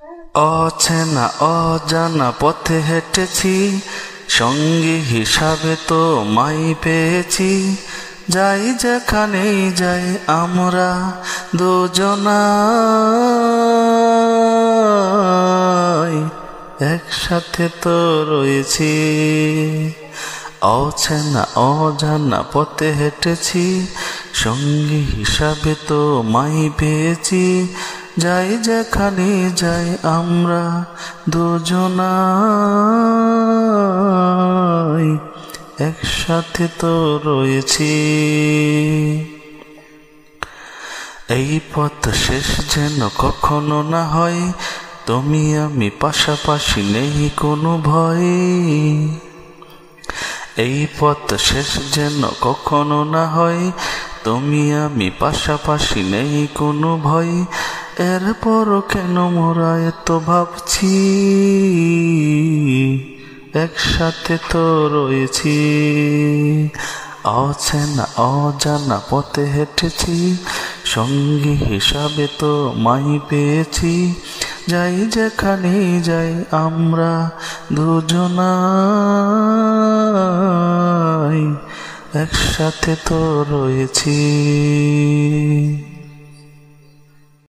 অচেনা অজানা পথে হেঁটেছি, সঙ্গী হিসাবে তো মাই পেয়েছি। যাই যেখানেই যাই আমরা দুজনাই, একসাথে তো রয়েছি। অচেনা অজানা পথে হেঁটেছি, সঙ্গী হিসাবে তো মাই পেয়েছি। যাই যেখানে যাই আমরা দুজনাই, একসাথে তো রয়েছি। এই পথ শেষ যেন কখনো না হয়, তুমি আমি পাশাপাশি নেই কোনো ভয়। এই পথ শেষ যেন কখনো না হয়, তুমি আমি পাশাপাশি নেই কোনো ভয়। এরপরও কেন মোরা এত ভাবছি, একসাথে তো রয়েছি। অচেনা অজানা পথে হেঁটেছি, সঙ্গী হিসাবে তো মাই পেয়েছি। যাই যেখানে যাই আমরা দুজনাই, একসাথে তো রয়েছি।